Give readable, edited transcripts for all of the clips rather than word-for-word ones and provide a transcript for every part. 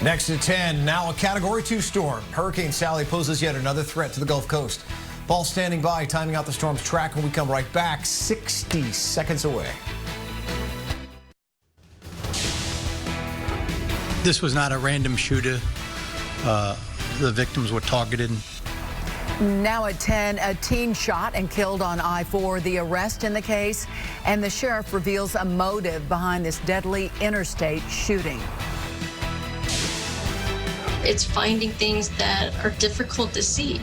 Next at 10, now a Category 2 storm. Hurricane Sally poses yet another threat to the Gulf Coast. Paul standing by, timing out the storm's track when we come right back, 60 seconds away. This was not a random shooter. The victims were targeted. Now at 10, a teen shot and killed on I-4, the arrest in the case, and the sheriff reveals a motive behind this deadly interstate shooting. It's finding things that are difficult to see.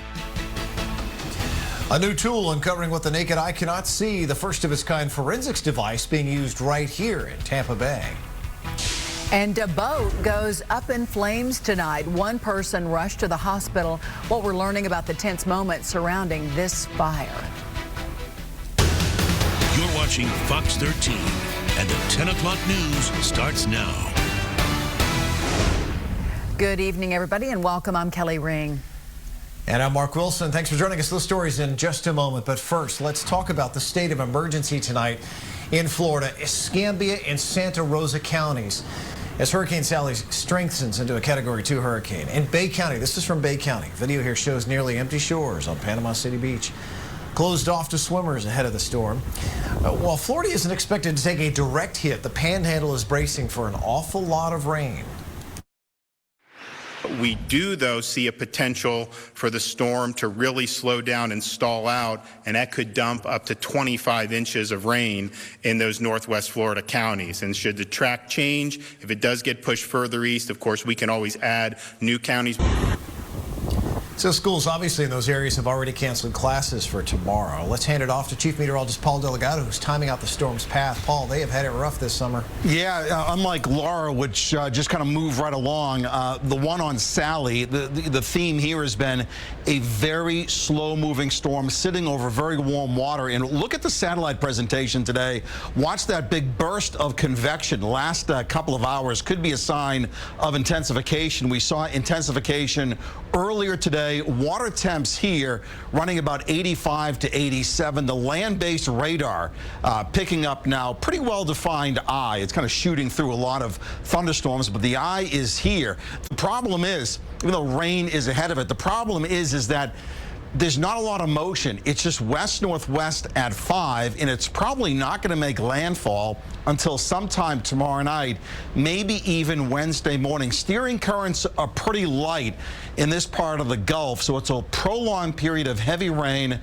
A new tool uncovering what the naked eye cannot see, the first of its kind forensics device being used right here in Tampa Bay. And a boat goes up in flames tonight. One person rushed to the hospital. What we're learning about the tense moment surrounding this fire. You're watching Fox 13, and the 10 o'clock news starts now. Good evening, everybody, and welcome. I'm Kelly Ring. And I'm Mark Wilson. Thanks for joining us. Those stories in just a moment. But first, let's talk about the state of emergency tonight in Florida, Escambia and Santa Rosa counties, as Hurricane Sally strengthens into a Category 2 hurricane. In Bay County, this is from Bay County. Video here shows nearly empty shores on Panama City Beach, closed off to swimmers ahead of the storm. While Florida isn't expected to take a direct hit, the Panhandle is bracing for an awful lot of rain. We do, though, see a potential for the storm to really slow down and stall out, and that could dump up to 25 inches of rain in those northwest Florida counties. And should the track change, if it does get pushed further east, of course, we can always add new counties. So schools, obviously, in those areas have already canceled classes for tomorrow. Let's hand it off to Chief Meteorologist Paul Delgado, who's timing out the storm's path. Paul, they have had it rough this summer. Yeah, unlike Laura, which just kind of moved right along, the one on Sally, the theme here has been a very slow-moving storm sitting over very warm water. And look at the satellite presentation today. Watch that big burst of convection last couple of hours. Could be a sign of intensification. We saw intensification earlier today. Water temps here running about 85 to 87. The land-based radar picking up now pretty well-defined eye. It's kind of shooting through a lot of thunderstorms, but the eye is here. The problem is, even though rain is ahead of it, the problem is that there's not a lot of motion. It's just west-northwest at 5, and it's probably not going to make landfall until sometime tomorrow night, maybe even Wednesday morning. Steering currents are pretty light in this part of the Gulf, so it's a prolonged period of heavy rain,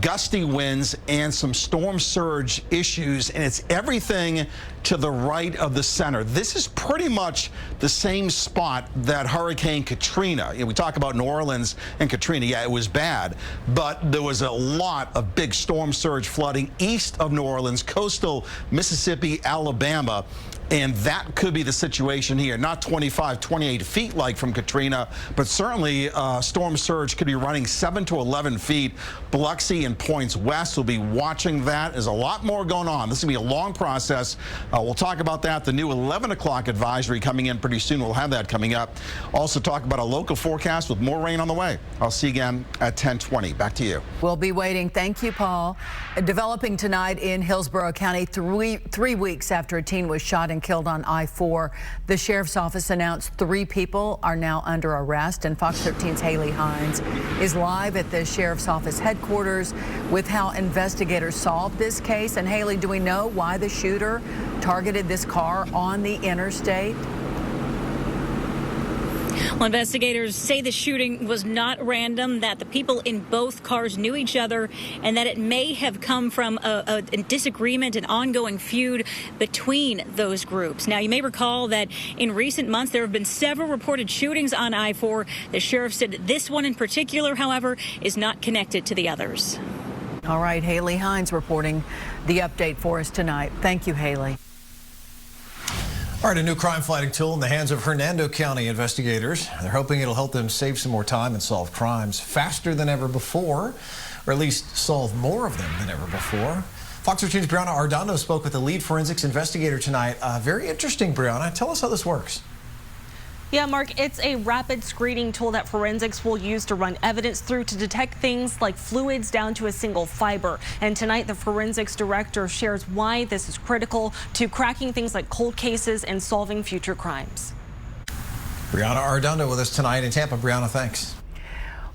gusty winds, and some storm surge issues, and it's everything to the right of the center. This is pretty much the same spot that Hurricane Katrina. We talk about New Orleans and Katrina. Yeah, it was bad, but there was a lot of big storm surge flooding east of New Orleans, coastal Mississippi, Alabama. And that could be the situation here. Not 25, 28 feet like from Katrina, but certainly storm surge could be running 7 to 11 feet. Biloxi and points west will be watching that. There's a lot more going on. This is going to be a long process. We'll talk about that. The new 11 o'clock advisory coming in pretty soon. We'll have that coming up. Also talk about a local forecast with more rain on the way. I'll see you again at 10:20. Back to you. We'll be waiting. Thank you, Paul. Developing tonight in Hillsborough County, three weeks after a teen was shot and killed on I-4. The sheriff's office announced 3 people are now under arrest, and Fox 13's Haley Hines is live at the sheriff's office headquarters with how investigators solved this case. And Haley, do we know why the shooter targeted this car on the interstate? Well, investigators say the shooting was not random, that the people in both cars knew each other, and that it may have come from a disagreement, an ongoing feud between those groups. Now, you may recall that in recent months there have been several reported shootings on I-4. The sheriff said that this one in particular, however, is not connected to the others. All right, Haley Hines reporting the update for us tonight. Thank you, Haley. All right, a new crime-fighting tool in the hands of Hernando County investigators. They're hoping it'll help them save some more time and solve crimes faster than ever before, or at least solve more of them than ever before. Fox 13's Brianna Ardondo spoke with the lead forensics investigator tonight. Very interesting, Brianna. Tell us how this works. Yeah, Mark, it's a rapid screening tool that forensics will use to run evidence through to detect things like fluids down to a single fiber. And tonight, the forensics director shares why this is critical to cracking things like cold cases and solving future crimes. Brianna Arredondo with us tonight in Tampa. Brianna, thanks.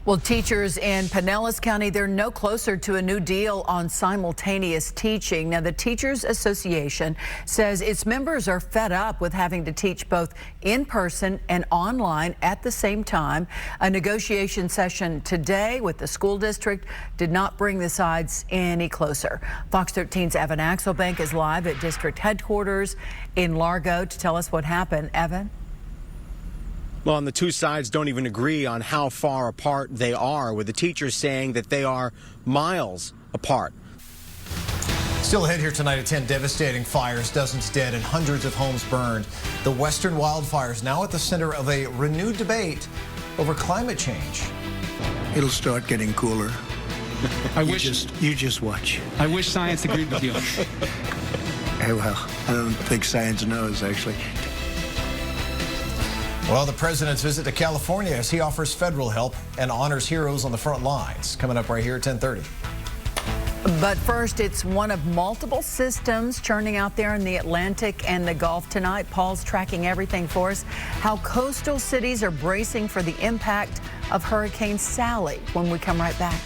Well, teachers in Pinellas County, they're no closer to a new deal on simultaneous teaching. Now, the Teachers Association says its members are fed up with having to teach both in person and online at the same time. A negotiation session today with the school district did not bring the sides any closer. Fox 13's Evan Axelbank is live at district headquarters in Largo to tell us what happened. Evan? Well, and the two sides don't even agree on how far apart they are, with the teachers saying that they are miles apart. Still ahead here tonight at 10, devastating fires, dozens dead and hundreds of homes burned. The western wildfires now at the center of a renewed debate over climate change. It'll start getting cooler. You just watch. I wish science agreed with you. Hey, well, I don't think science knows, actually. Well, the president's visit to California as he offers federal help and honors heroes on the front lines. Coming up right here at 10:30. But first, it's one of multiple systems churning out there in the Atlantic and the Gulf tonight. Paul's tracking everything for us. How coastal cities are bracing for the impact of Hurricane Sally when we come right back.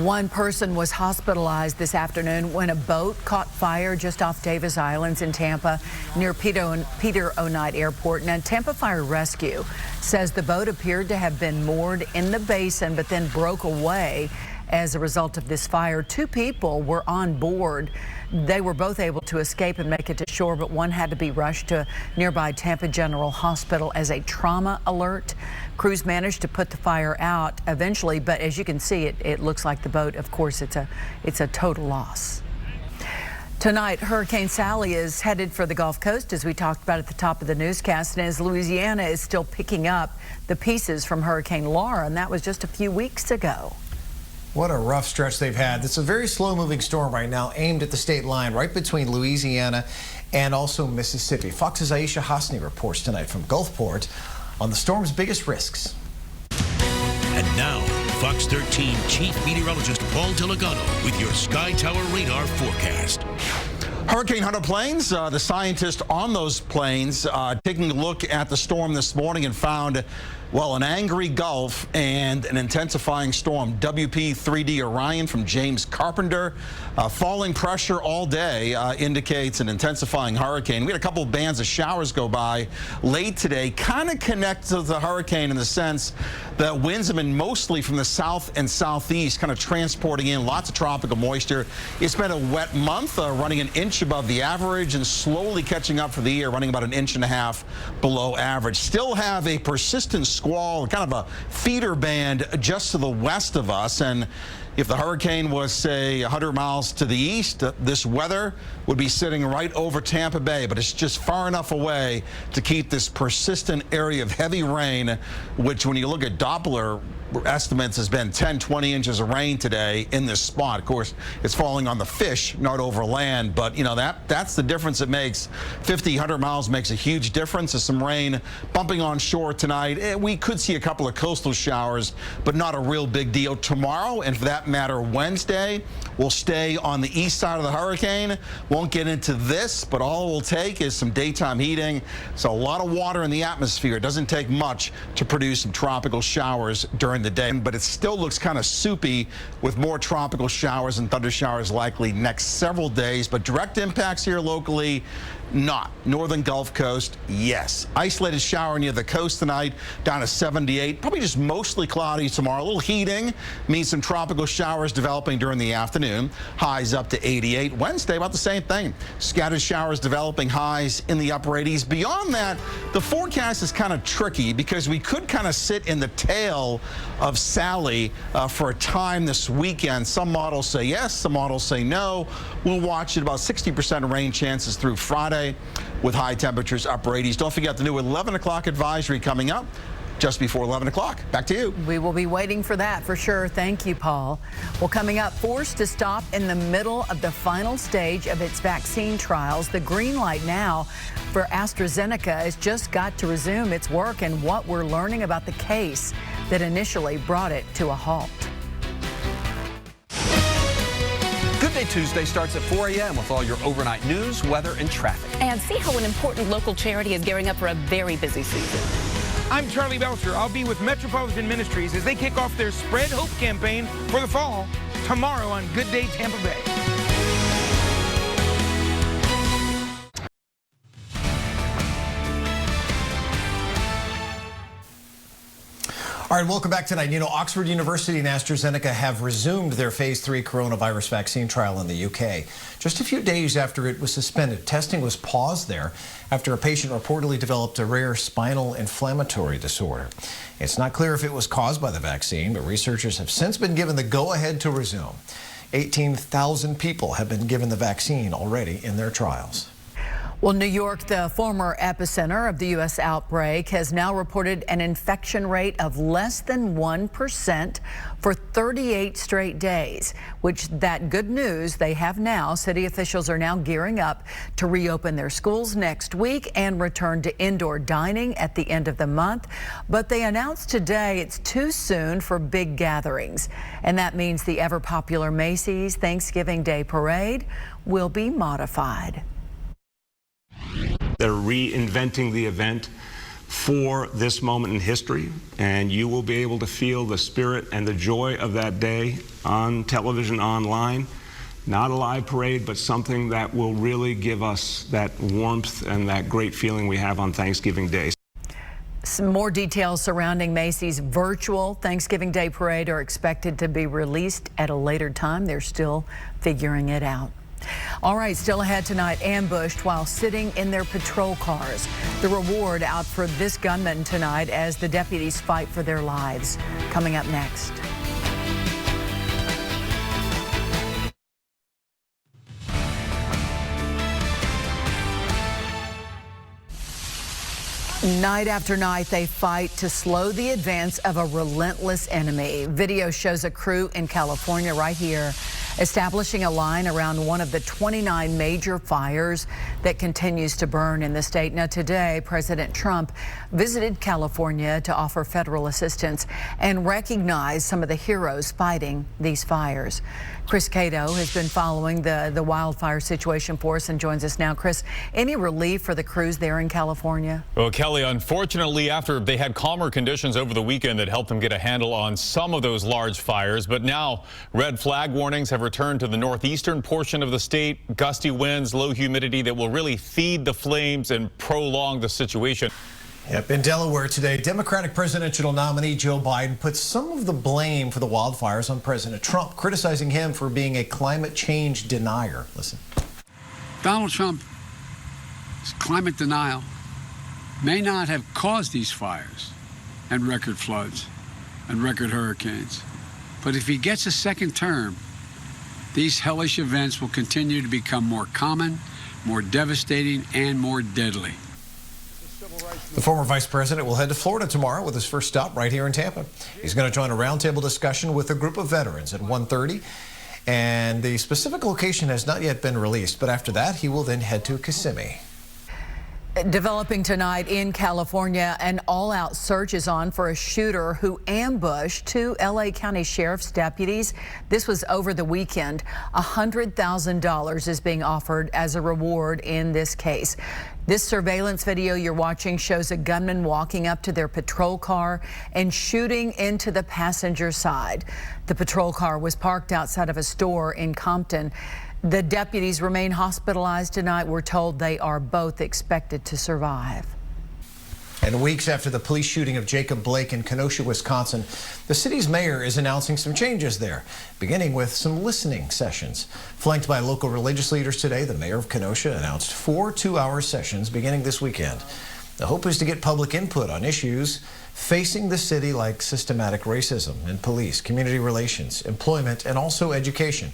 One person was hospitalized this afternoon when a boat caught fire just off Davis Islands in Tampa near Peter O. Knight Airport. Now, Tampa Fire Rescue says the boat appeared to have been moored in the basin but then broke away as a result of this fire. Two people were on board. They were both able to escape and make it to shore, but one had to be rushed to nearby Tampa General Hospital as a trauma alert. Crews managed to put the fire out eventually, but as you can see, it looks like the boat, of course, it's a total loss. Tonight, Hurricane Sally is headed for the Gulf Coast, as we talked about at the top of the newscast, and as Louisiana is still picking up the pieces from Hurricane Laura, and that was just a few weeks ago. What a rough stretch they've had. It's a very slow-moving storm right now, aimed at the state line right between Louisiana and also Mississippi. Fox's Aisha Hasni reports tonight from Gulfport on the storm's biggest risks. And now, Fox 13 Chief Meteorologist Paul Delagado with your Sky Tower radar forecast. Hurricane Hunter planes, the scientists on those planes taking a look at the storm this morning and found, well, an angry Gulf and an intensifying storm. WP3D Orion from James Carpenter. Falling pressure all day indicates an intensifying hurricane. We had a couple of bands of showers go by late today, kind of connect to the hurricane in the sense that winds have been mostly from the south and southeast, kind of transporting in lots of tropical moisture. It's been a wet month, running an inch above the average and slowly catching up for the year, running about an inch and a half below average. Still have a persistent squall, kind of a feeder band just to the west of us, and if the hurricane was, say, 100 miles to the east, this weather would be sitting right over Tampa Bay, but it's just far enough away to keep this persistent area of heavy rain, which when you look at Doppler estimates has been 10-20 inches of rain today in this spot. Of course, it's falling on the fish, not over land, but you know, that's the difference it makes. 50-100 miles makes a huge difference. There's some rain bumping on shore tonight. We could see a couple of coastal showers, but not a real big deal. Tomorrow, and for that matter Wednesday, we'll stay on the east side of the hurricane. Won't get into this, but all it will take is some daytime heating. So a lot of water in the atmosphere. It doesn't take much to produce some tropical showers during the day, but it still looks kind of soupy with more tropical showers and thunder showers likely next several days, but direct impacts here locally, not. Northern Gulf Coast, yes. Isolated shower near the coast tonight, down to 78. Probably just mostly cloudy tomorrow. A little heating means some tropical showers developing during the afternoon. Highs up to 88. Wednesday, about the same thing. Scattered showers developing, highs in the upper 80s. Beyond that, the forecast is kind of tricky because we could kind of sit in the tail of Sally for a time this weekend. Some models say yes, some models say no. We'll watch it. About 60% rain chances through Friday with high temperatures, upper 80s. Don't forget the new 11 o'clock advisory coming up just before 11 o'clock. Back to you. We will be waiting for that for sure. Thank you, Paul. Well, coming up, forced to stop in the middle of the final stage of its vaccine trials. The green light now for AstraZeneca has just got to resume its work and what we're learning about the case that initially brought it to a halt. Update Tuesday starts at 4 a.m. with all your overnight news, weather, and traffic. And see how an important local charity is gearing up for a very busy season. I'm Charlie Belcher. I'll be with Metropolitan Ministries as they kick off their Spread Hope campaign for the fall tomorrow on Good Day Tampa Bay. All right, welcome back tonight. You know, Oxford University and AstraZeneca have resumed their phase 3 coronavirus vaccine trial in the UK. Just a few days after it was suspended, testing was paused there after a patient reportedly developed a rare spinal inflammatory disorder. It's not clear if it was caused by the vaccine, but researchers have since been given the go-ahead to resume. 18,000 people have been given the vaccine already in their trials. Well, New York, the former epicenter of the U.S. outbreak, has now reported an infection rate of less than 1% for 38 straight days, which that good news they have now. City officials are now gearing up to reopen their schools next week and return to indoor dining at the end of the month. But they announced today it's too soon for big gatherings. And that means the ever-popular Macy's Thanksgiving Day Parade will be modified. They're reinventing the event for this moment in history, and you will be able to feel the spirit and the joy of that day on television, online. Not a live parade, but something that will really give us that warmth and that great feeling we have on Thanksgiving Day. Some more details surrounding Macy's virtual Thanksgiving Day Parade are expected to be released at a later time. They're still figuring it out. All right, still ahead tonight, ambushed while sitting in their patrol cars. The reward out for this gunman tonight as the deputies fight for their lives. Coming up next. Night after night, they fight to slow the advance of a relentless enemy. Video shows a crew in California right here establishing a line around one of the 29 major fires that continues to burn in the state. Now today, President Trump visited California to offer federal assistance and recognize some of the heroes fighting these fires. Chris Cato has been following the wildfire situation for us and joins us now. Chris, any relief for the crews there in California? Well, Kelly, unfortunately, after they had calmer conditions over the weekend that helped them get a handle on some of those large fires, but now red flag warnings have returned to the northeastern portion of the state. Gusty winds, low humidity that will really feed the flames and prolong the situation. Yep, in Delaware today, Democratic presidential nominee Joe Biden put some of the blame for the wildfires on President Trump, criticizing him for being a climate change denier. Listen. Donald Trump's climate denial may not have caused these fires and record floods and record hurricanes, but if he gets a second term, these hellish events will continue to become more common, more devastating, and more deadly. The former vice president will head to Florida tomorrow with his first stop right here in Tampa. He's going to join a roundtable discussion with a group of veterans at 1:30. And the specific location has not yet been released, but after that, he will then head to Kissimmee. Developing tonight in California, an all-out search is on for a shooter who ambushed two L.A. County Sheriff's deputies. This was over the weekend. $100,000 is being offered as a reward in this case. This surveillance video you're watching shows a gunman walking up to their patrol car and shooting into the passenger side. The patrol car was parked outside of a store in Compton. The deputies remain hospitalized tonight. We're told they are both expected to survive. And weeks after the police shooting of Jacob Blake in Kenosha, Wisconsin, the city's mayor is announcing some changes there, beginning with some listening sessions. Flanked by local religious leaders today, the mayor of Kenosha announced 4 two-hour sessions beginning this weekend. The hope is to get public input on issues facing the city like systematic racism in police, community relations, employment, and also education.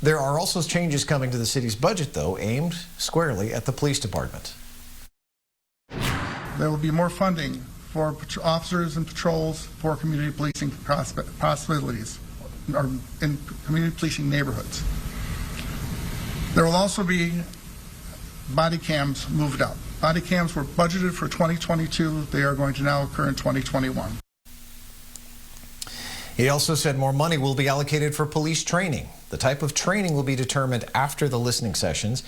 There are also changes coming to the city's budget, though, aimed squarely at the police department. There will be more funding for officers and patrols for community policing possibilities, or in community policing neighborhoods. There will also be body cams moved up. Body cams were budgeted for 2022. They are going to now occur in 2021. He also said more money will be allocated for police training. The type of training will be determined after the listening sessions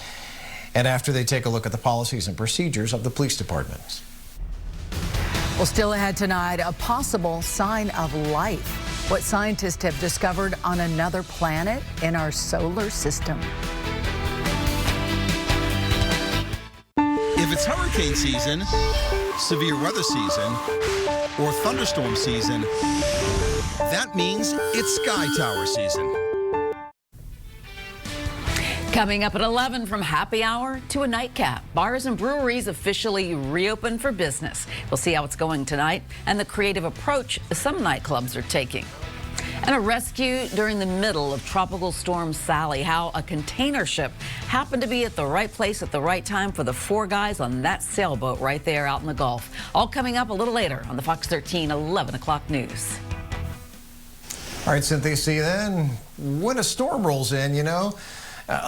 and after they take a look at the policies and procedures of the police departments. Well, still ahead tonight, a possible sign of life. What scientists have discovered on another planet in our solar system. If it's hurricane season, severe weather season, or thunderstorm season, that means it's Sky Tower season. Coming up at 11, from happy hour to a nightcap, bars and breweries officially reopen for business. We'll see how it's going tonight and the creative approach some nightclubs are taking. And a rescue during the middle of Tropical Storm Sally. How a container ship happened to be at the right place at the right time for the 4 guys on that sailboat right there out in the Gulf. All coming up a little later on the Fox 13 11 o'clock news. All right, Cynthia, see you then. When a storm rolls in, you know,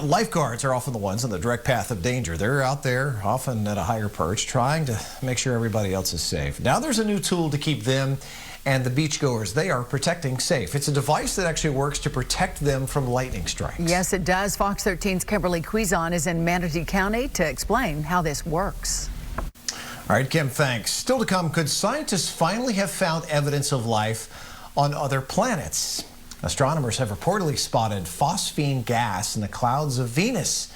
lifeguards are often the ones in the direct path of danger. They're out there, often at a higher perch, trying to make sure everybody else is safe. Now there's a new tool to keep them and the beachgoers they are protecting safe. It's a device that actually works to protect them from lightning strikes. Yes, it does. Fox 13's Kimberly Quizon is in Manatee County to explain how this works. All right, Kim, thanks. Still to come, could scientists finally have found evidence of life on other planets? Astronomers have reportedly spotted phosphine gas in the clouds of Venus.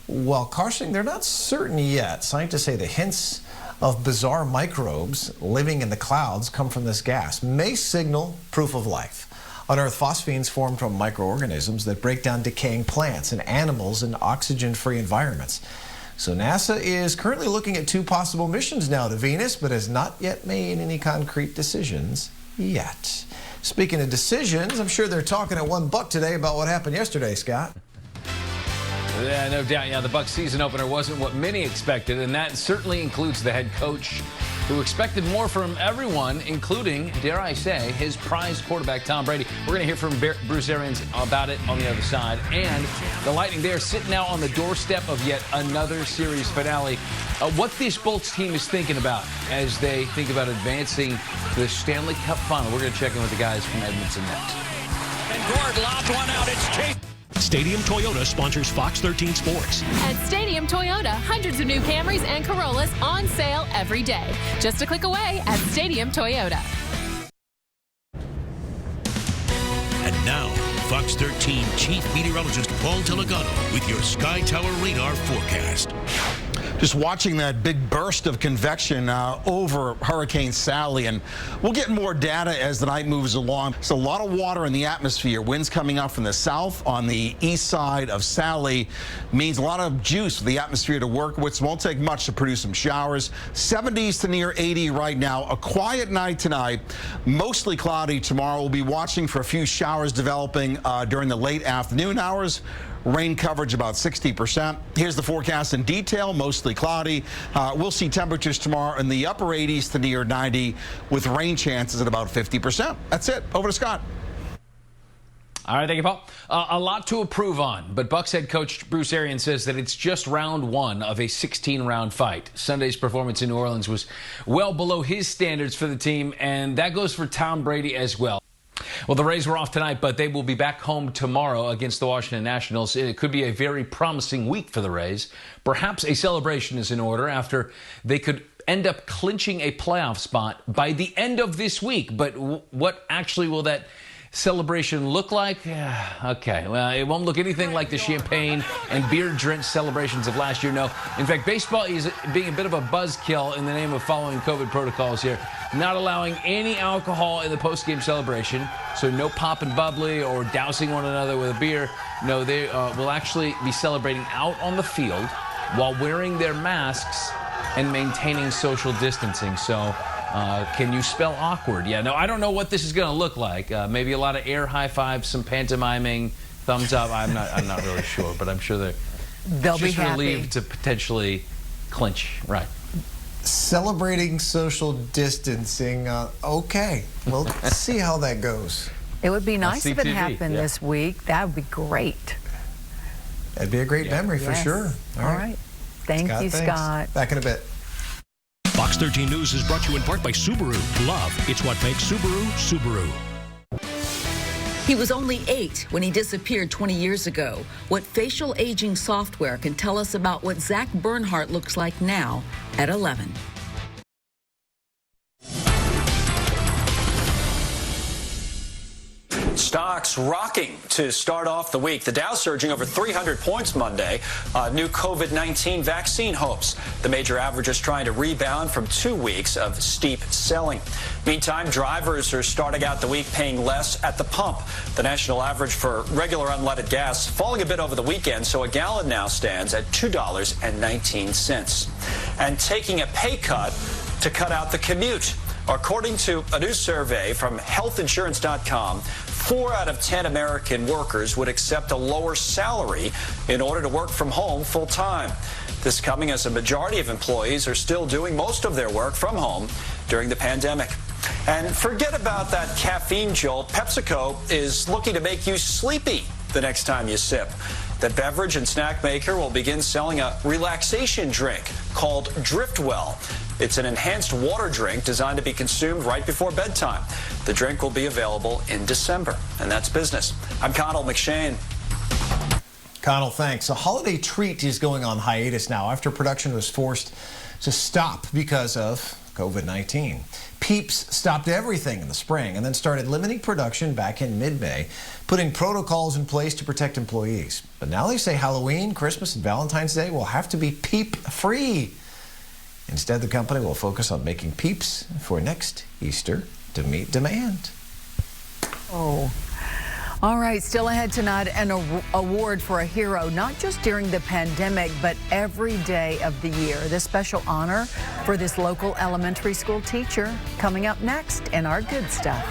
While cautioning they're not certain yet, scientists say the hints of bizarre microbes living in the clouds come from this gas may signal proof of life. On Earth, phosphines formed from microorganisms that break down decaying plants and animals in oxygen-free environments. So NASA is currently looking at 2 possible missions now to Venus, but has not yet made any concrete decisions yet. Speaking of decisions, I'm sure they're talking at $1 today about what happened yesterday, Scott. Yeah, no doubt. Yeah, the Bucs season opener wasn't what many expected, and that certainly includes the head coach, who expected more from everyone, including, dare I say, his prized quarterback, Tom Brady. We're going to hear from Bruce Arians about it on the other side. And the Lightning, they are sitting now on the doorstep of yet another series finale. What this Bolts team is thinking about as they think about advancing to the Stanley Cup final. We're going to check in with the guys from Edmonton next. And Gord lobs one out. It's Chase. Stadium Toyota sponsors Fox 13 Sports. At Stadium Toyota, hundreds of new Camrys and Corollas on sale every day. Just a click away at Stadium Toyota. And now, Fox 13 Chief Meteorologist Paul Delgado with your Sky Tower radar forecast. Just watching that big burst of convection over Hurricane Sally, and we'll get more data as the night moves along. There's a lot of water in the atmosphere. Winds coming up from the south on the east side of Sally means a lot of juice for the atmosphere to work with. So won't take much to produce some showers. 70s to near 80 right now. A quiet night tonight, mostly cloudy tomorrow. We'll be watching for a few showers developing during the late afternoon hours. Rain coverage about 60%. Here's the forecast in detail, mostly cloudy. We'll see temperatures tomorrow in the upper 80s to near 90 with rain chances at about 50%. That's it. Over to Scott. All right, thank you, Paul. A lot to approve on, but Bucs head coach Bruce Arians says that it's just round 1 of a 16-round fight. Sunday's performance in New Orleans was well below his standards for the team, and that goes for Tom Brady as well. Well, the Rays were off tonight, but they will be back home tomorrow against the Washington Nationals. It could be a very promising week for the Rays. Perhaps a celebration is in order after they could end up clinching a playoff spot by the end of this week. But what actually will that celebration look like? Okay, well, it won't look anything like the champagne and beer-drenched celebrations of last year, no. In fact, baseball is being a bit of a buzzkill in the name of following COVID protocols here, not allowing any alcohol in the post-game celebration, so no pop and bubbly or dousing one another with a beer. No, they will actually be celebrating out on the field while wearing their masks and maintaining social distancing. So can you spell awkward? Yeah, no, I don't know what this is going to look like. Maybe a lot of air high fives, some pantomiming, thumbs up. I'm not really sure, but I'm sure they'll be happy. Relieved to potentially clinch. Right. Celebrating social distancing. Okay, well, let's see how that goes. It would be nice if it happened this week. That would be great. That'd be a great memory for sure. All right. Thank you, Scott. Back in a bit. Fox 13 News is brought to you in part by Subaru. Love, it's what makes Subaru, Subaru. He was only 8 when he disappeared 20 years ago. What facial aging software can tell us about what Zach Bernhardt looks like now at 11. Stocks rocking to start off the week. The Dow surging over 300 points Monday. New COVID-19 vaccine hopes. The major averages trying to rebound from 2 weeks of steep selling. Meantime, drivers are starting out the week paying less at the pump. The national average for regular unleaded gas falling a bit over the weekend, so a gallon now stands at $2.19. And taking a pay cut to cut out the commute. According to a new survey from healthinsurance.com, 4 out of 10 American workers would accept a lower salary in order to work from home full time. This coming as a majority of employees are still doing most of their work from home during the pandemic. And forget about that caffeine jolt. PepsiCo is looking to make you sleepy the next time you sip. The beverage and snack maker will begin selling a relaxation drink called Driftwell. It's an enhanced water drink designed to be consumed right before bedtime. The drink will be available in December, and that's business. I'm Connell McShane. Connell, thanks. A holiday treat is going on hiatus now after production was forced to stop because of COVID-19. Peeps stopped everything in the spring and then started limiting production back in mid-May, putting protocols in place to protect employees. But now they say Halloween, Christmas, and Valentine's Day will have to be peep-free. Instead, the company will focus on making Peeps for next Easter to meet demand. Oh. All right, still ahead tonight, an award for a hero, not just during the pandemic, but every day of the year. This special honor for this local elementary school teacher coming up next in our Good Stuff.